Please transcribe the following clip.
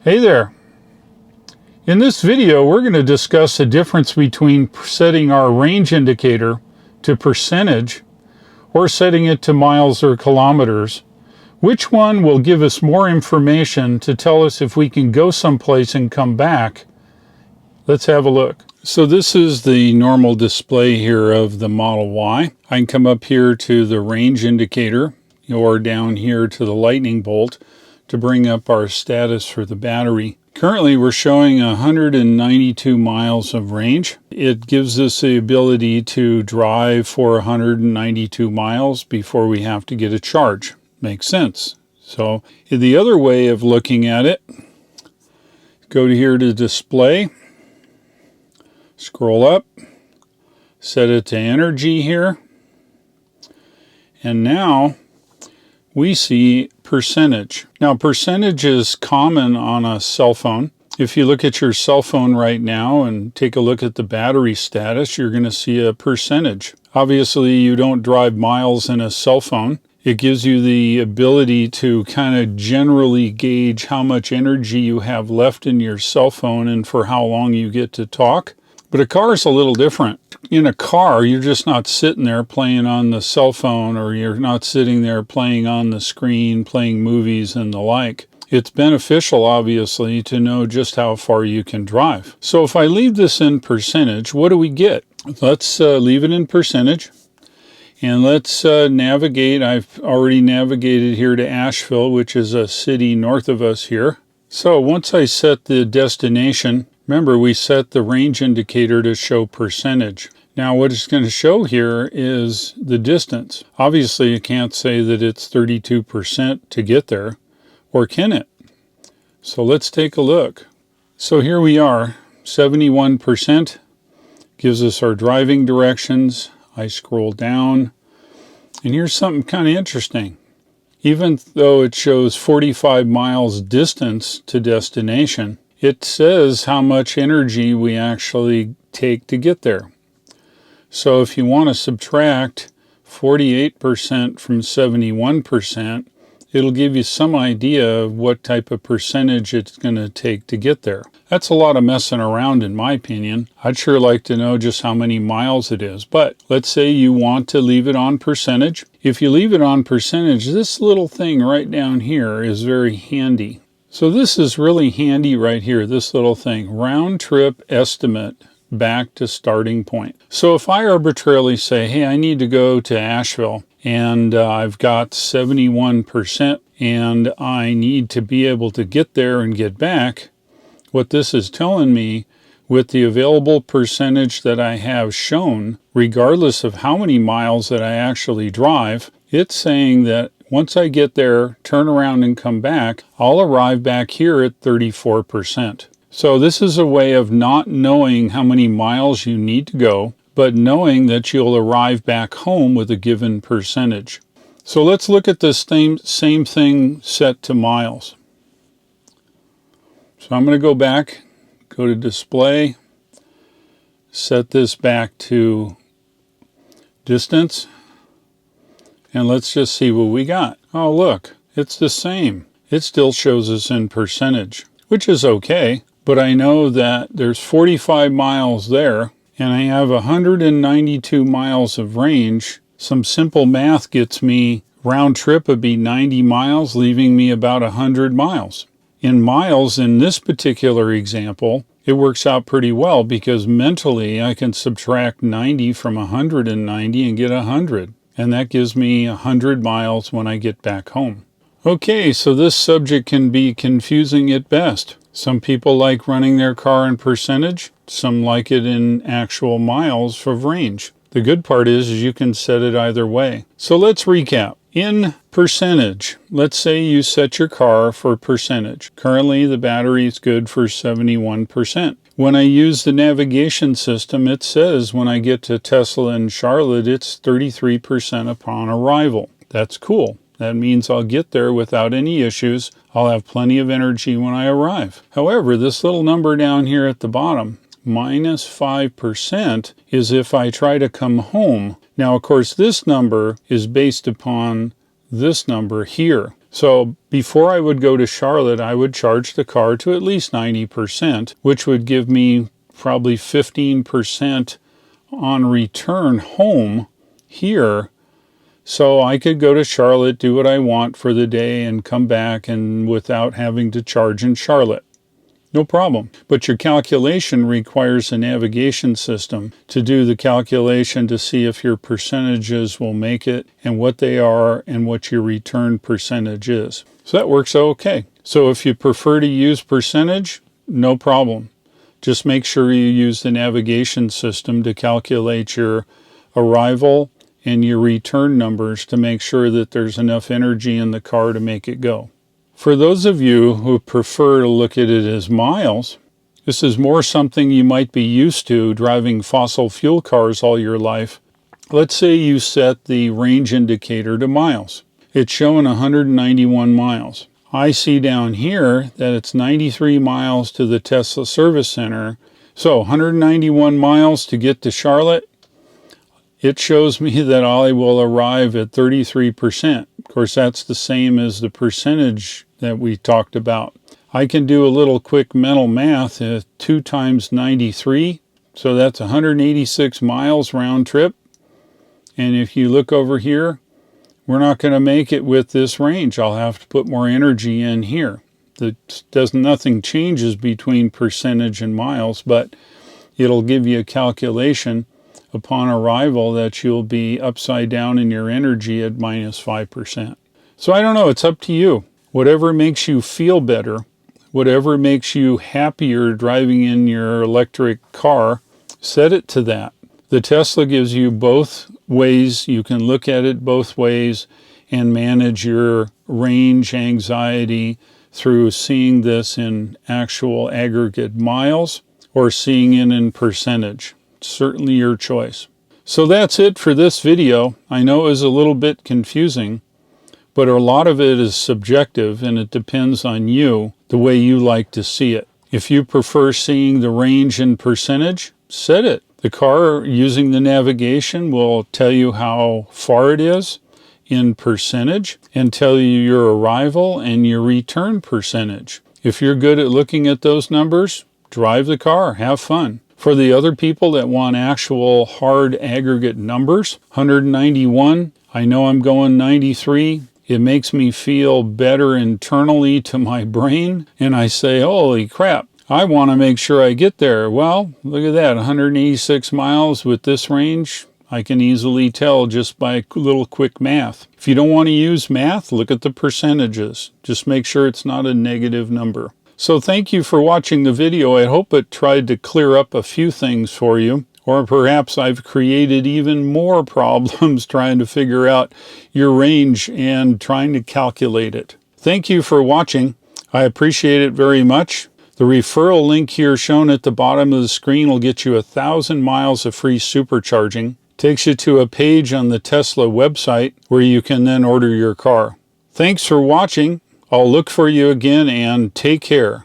Hey there. In this video, we're going to discuss the difference between setting our range indicator to percentage or setting it to miles or kilometers. Which one will give us more information to tell us if we can go someplace and come back? Let's have a look. So this is the normal display here of the Model Y. I can come up here to the range indicator or down here to the lightning bolt to bring up our status for the battery. Currently we're showing 192 miles of range. It gives us the ability to drive for 192 miles before we have to get a charge. Makes sense. So the other way of looking at it, go to here to display, scroll up, set it to energy here, and now we see percentage. Now percentage is common on a cell phone. If you look at your cell phone right now and take a look at the battery status, you're going to see a percentage. Obviously you don't drive miles in a cell phone. It gives you the ability to kind of generally gauge how much energy you have left in your cell phone and for how long you get to talk. But a car is a little different. In a car, you're just not sitting there playing on the cell phone, or you're not sitting there playing on the screen, playing movies and the like. It's beneficial, obviously, to know just how far you can drive. So if I leave this in percentage, what do we get? Let's leave it in percentage. And let's navigate. I've already navigated here to Asheville, which is a city north of us here. So once I set the destination, remember, we set the range indicator to show percentage. Now what it's going to show here is the distance. Obviously you can't say that it's 32% to get there, or can it? So let's take a look. So here we are, 71% gives us our driving directions. I scroll down, and here's something kind of interesting. Even though it shows 45 miles distance to destination, it says how much energy we actually take to get there. So if you want to subtract 48% from 71%, it'll give you some idea of what type of percentage it's going to take to get there. That's a lot of messing around in my opinion. I'd sure like to know just how many miles it is. But let's say you want to leave it on percentage. If you leave it on percentage, this little thing right down here is very handy. So this is really handy right here, this little thing, round trip estimate back to starting point. So if I arbitrarily say, hey, I need to go to Asheville and I've got 71% and I need to be able to get there and get back, what this is telling me, with the available percentage that I have shown, regardless of how many miles that I actually drive, it's saying that once I get there, turn around and come back, I'll arrive back here at 34%. So this is a way of not knowing how many miles you need to go, but knowing that you'll arrive back home with a given percentage. So let's look at this same thing set to miles. So I'm going to go back, go to display, set this back to distance. And let's just see what we got. Oh, look, it's the same. It still shows us in percentage, which is okay. But I know that there's 45 miles there, and I have 192 miles of range. Some simple math gets me, round trip would be 90 miles, leaving me about 100 miles. In miles, in this particular example, it works out pretty well because mentally I can subtract 90 from 190 and get 100. And that gives me 100 miles when I get back home. Okay, so this subject can be confusing at best. Some people like running their car in percentage. Some like it in actual miles of range. The good part is you can set it either way. So let's recap. In percentage, let's say you set your car for percentage. Currently the battery is good for 71%. When I use the navigation system, it says when I get to Tesla in Charlotte, it's 33% upon arrival. That's cool. That means I'll get there without any issues. I'll have plenty of energy when I arrive. However, this little number down here at the bottom, minus 5%, is if I try to come home. Now, of course, this number is based upon this number here. So before I would go to Charlotte, I would charge the car to at least 90%, which would give me probably 15% on return home here. So I could go to Charlotte, do what I want for the day, and come back and without having to charge in Charlotte. No problem. But your calculation requires a navigation system to do the calculation to see if your percentages will make it and what they are and what your return percentage is. So that works okay. So if you prefer to use percentage, no problem. Just make sure you use the navigation system to calculate your arrival and your return numbers to make sure that there's enough energy in the car to make it go. For those of you who prefer to look at it as miles, this is more something you might be used to driving fossil fuel cars all your life. Let's say you set the range indicator to miles. It's showing 191 miles. I see down here that it's 93 miles to the Tesla service center. So 191 miles to get to Charlotte. It shows me that I will arrive at 33%. Of course, that's the same as the percentage that we talked about. I can do a little quick mental math. 2 times 93, so that's 186 miles round trip. And if you look over here, we're not going to make it with this range. I'll have to put more energy in here. Nothing changes between percentage and miles, but it'll give you a calculation upon arrival that you'll be upside down in your energy at minus 5%. So I don't know, it's up to you. Whatever makes you feel better, whatever makes you happier driving in your electric car, set it to that. The Tesla gives you both ways. You can look at it both ways and manage your range anxiety through seeing this in actual aggregate miles or seeing it in percentage. Certainly your choice. So that's it for this video. I know it was a little bit confusing, but a lot of it is subjective and it depends on you, the way you like to see it. If you prefer seeing the range in percentage, set it. The car using the navigation will tell you how far it is in percentage and tell you your arrival and your return percentage. If you're good at looking at those numbers, drive the car, have fun. For the other people that want actual hard aggregate numbers, 191, I know I'm going 93. It makes me feel better internally to my brain, and I say, holy crap, I want to make sure I get there. Well, look at that, 186 miles with this range. I can easily tell just by a little quick math. If you don't want to use math, look at the percentages. Just make sure it's not a negative number. So thank you for watching the video. I hope it tried to clear up a few things for you, or perhaps I've created even more problems trying to figure out your range and trying to calculate it. Thank you for watching. I appreciate it very much. The referral link here shown at the bottom of the screen will get you 1,000 miles of free supercharging. Takes you to a page on the Tesla website where you can then order your car. Thanks for watching. I'll look for you again and take care.